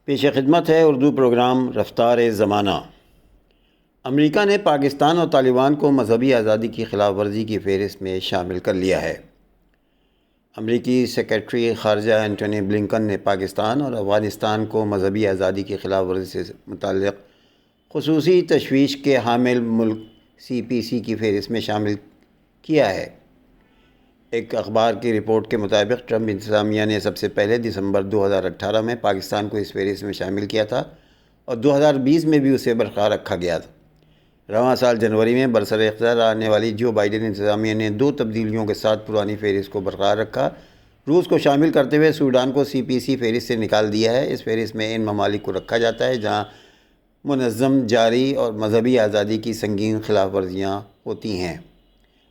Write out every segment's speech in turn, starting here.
پیش خدمت ہے اردو پروگرام رفتار زمانہ۔ امریکہ نے پاکستان اور طالبان کو مذہبی آزادی کی خلاف ورزی کی فہرست میں شامل کر لیا ہے۔ امریکی سیکریٹری خارجہ اینٹونی بلنکن نے پاکستان اور افغانستان کو مذہبی آزادی کی خلاف ورزی سے متعلق خصوصی تشویش کے حامل ملک CPC کی فہرست میں شامل کیا ہے۔ ایک اخبار کی رپورٹ کے مطابق ٹرمپ انتظامیہ نے سب سے پہلے دسمبر 2018 میں پاکستان کو اس فہرست میں شامل کیا تھا اور 2020 میں بھی اسے برقرار رکھا گیا تھا۔ رواں سال جنوری میں برسر اقتدار آنے والی جو بائیڈن انتظامیہ نے 2 تبدیلیوں کے ساتھ پرانی فہرست کو برقرار رکھا۔ روس کو شامل کرتے ہوئے سوڈان کو CPC فہرست سے نکال دیا ہے۔ اس فہرست میں ان ممالک کو رکھا جاتا ہے جہاں منظم، جاری اور مذہبی آزادی کی سنگین خلاف ورزیاں ہوتی ہیں۔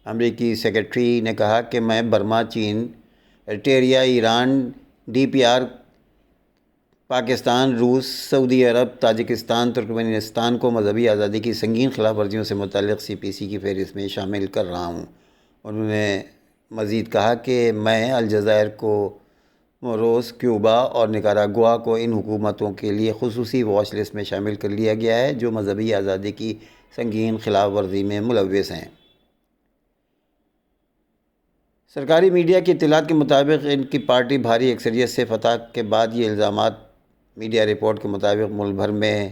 امریکی سیکریٹری نے کہا کہ میں برما، چین، ایرٹریا، ایران، DPR، پاکستان، روس، سعودی عرب، تاجکستان، ترکمانستان کو مذہبی آزادی کی سنگین خلاف ورزیوں سے متعلق CPC کی فہرست میں شامل کر رہا ہوں۔ انہوں نے مزید کہا کہ میں الجزائر کو، موروس، کیوبا اور نکاراگوا کو ان حکومتوں کے لیے خصوصی واچ لسٹ میں شامل کر لیا گیا ہے جو مذہبی آزادی کی سنگین خلاف ورزی میں ملوث ہیں۔ سرکاری میڈیا کی اطلاعات کے مطابق ان کی پارٹی بھاری اکثریت سے فتح کے بعد یہ الزامات میڈیا رپورٹ کے مطابق ملک بھر میں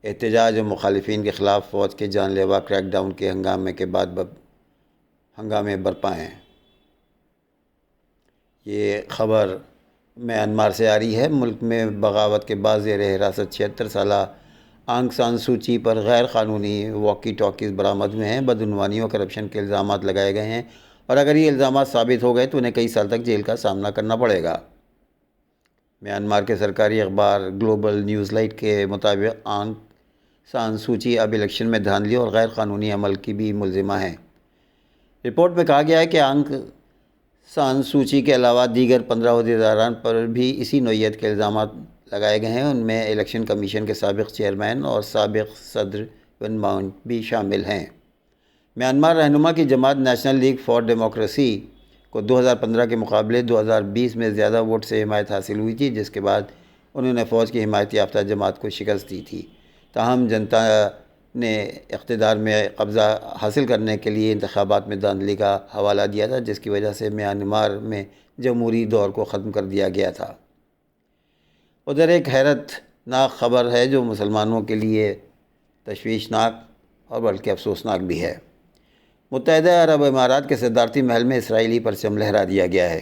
احتجاج اور مخالفین کے خلاف فوج کے جان لیوا کریک ڈاؤن کے ہنگامے برپا ہیں۔ یہ خبر میانمار سے آ رہی ہے۔ ملک میں بغاوت کے بعد زیر حراست 76 سالہ آنگ سان سوچی پر غیر قانونی واکی ٹاکیز برآمد ہوئے ہیں۔ بدعنوانی اور کرپشن کے الزامات لگائے گئے ہیں اور اگر یہ الزامات ثابت ہو گئے تو انہیں کئی سال تک جیل کا سامنا کرنا پڑے گا۔ میانمار کے سرکاری اخبار گلوبل نیوز لائٹ کے مطابق آنگ سان سوچی اب الیکشن میں دھاندلی اور غیر قانونی عمل کی بھی ملزمہ ہیں۔ رپورٹ میں کہا گیا ہے کہ آنگ سان سوچی کے علاوہ دیگر 15 عہدیداران پر بھی اسی نوعیت کے الزامات لگائے گئے ہیں۔ ان میں الیکشن کمیشن کے سابق چیئرمین اور سابق صدر ون ماؤنٹ بھی شامل ہیں۔ میانمار رہنما کی جماعت نیشنل لیگ فار ڈیموکریسی کو 2015 کے مقابلے 2020 میں زیادہ ووٹ سے حمایت حاصل ہوئی تھی، جس کے بعد انہوں نے فوج کی حمایت یافتہ جماعت کو شکست دی تھی۔ تاہم جنتا نے اقتدار میں قبضہ حاصل کرنے کے لیے انتخابات میں دھاندلی کا حوالہ دیا تھا، جس کی وجہ سے میانمار میں جمہوری دور کو ختم کر دیا گیا تھا۔ ادھر ایک حیرت ناک خبر ہے جو مسلمانوں کے لیے تشویشناک اور بلکہ افسوسناک بھی ہے۔ متحدہ عرب امارات کے صدارتی محل میں اسرائیلی پرچم لہرا دیا گیا ہے۔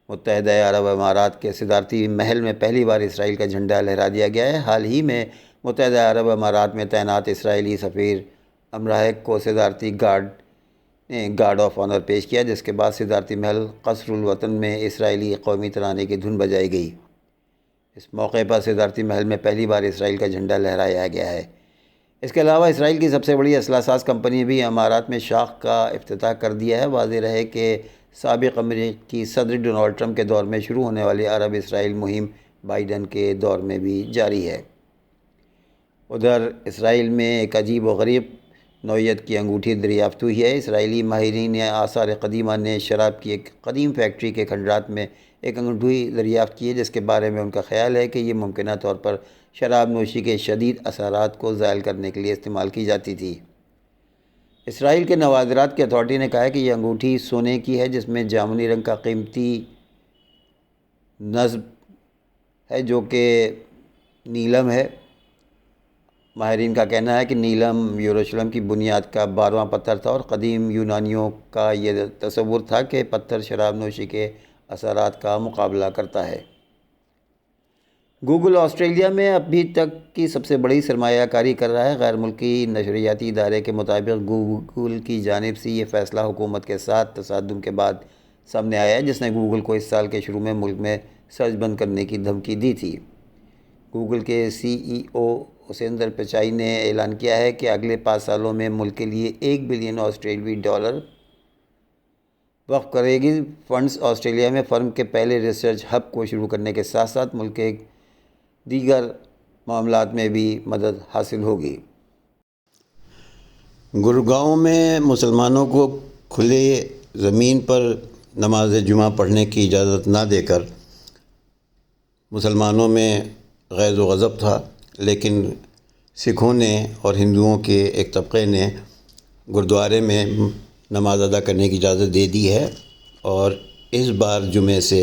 متحدہ عرب امارات کے صدارتی محل میں پہلی بار اسرائیل کا جھنڈا لہرا دیا گیا ہے۔ حال ہی میں متحدہ عرب امارات میں تعینات اسرائیلی سفیر امرائک کو صدارتی گارڈ آف آنر پیش کیا، جس کے بعد صدارتی محل قصر الوطن میں اسرائیلی قومی ترانے کی دھن بجائی گئی۔ اس موقع پر صدارتی محل میں پہلی بار اسرائیل کا جھنڈا لہرایا گیا ہے۔ اس کے علاوہ اسرائیل کی سب سے بڑی اسلحہ ساز کمپنی بھی امارات میں شاخ کا افتتاح کر دیا ہے۔ واضح رہے کہ سابق امریکی صدر ڈونلڈ ٹرمپ کے دور میں شروع ہونے والی عرب اسرائیل مہم بائیڈن کے دور میں بھی جاری ہے۔ ادھر اسرائیل میں ایک عجیب و غریب نوعیت کی انگوٹھی دریافت ہوئی ہے۔ اسرائیلی ماہرین آثار قدیمہ نے شراب کی ایک قدیم فیکٹری کے کھنڈرات میں ایک انگوٹھی دریافت کی ہے، جس کے بارے میں ان کا خیال ہے کہ یہ ممکنہ طور پر شراب نوشی کے شدید اثرات کو زائل کرنے کے لیے استعمال کی جاتی تھی۔ اسرائیل کے نوادرات کی اتھارٹی نے کہا ہے کہ یہ انگوٹھی سونے کی ہے، جس میں جامنی رنگ کا قیمتی نصب ہے جو کہ نیلم ہے۔ ماہرین کا کہنا ہے کہ نیلم یروشلم کی بنیاد کا 12واں پتھر تھا اور قدیم یونانیوں کا یہ تصور تھا کہ پتھر شراب نوشی کے اثرات کا مقابلہ کرتا ہے۔ گوگل آسٹریلیا میں ابھی تک کی سب سے بڑی سرمایہ کاری کر رہا ہے۔ غیر ملکی نشریاتی ادارے کے مطابق گوگل کی جانب سے یہ فیصلہ حکومت کے ساتھ تصادم کے بعد سامنے آیا ہے، جس نے گوگل کو اس سال کے شروع میں ملک میں سرچ بند کرنے کی دھمکی دی تھی۔ گوگل کے CEO اسیندر پچائی نے اعلان کیا ہے کہ اگلے 5 سالوں میں ملک کے لیے $1 بلین وقف کرے گی۔ فنڈز آسٹریلیا میں فرم کے پہلے ریسرچ ہب کو شروع کرنے کے ساتھ ساتھ ملک کے دیگر معاملات میں بھی مدد حاصل ہوگی۔ گڑگاؤں میں مسلمانوں کو کھلے زمین پر نماز جمعہ پڑھنے کی اجازت نہ دے کر مسلمانوں میں غیظ و غضب تھا، لیکن سکھوں نے اور ہندوؤں کے ایک طبقے نے گرودوارے میں نماز ادا کرنے کی اجازت دے دی ہے، اور اس بار جمعے سے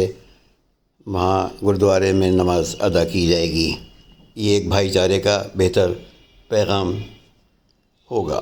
وہاں گرودوارے میں نماز ادا کی جائے گی۔ یہ ایک بھائی چارے کا بہتر پیغام ہوگا۔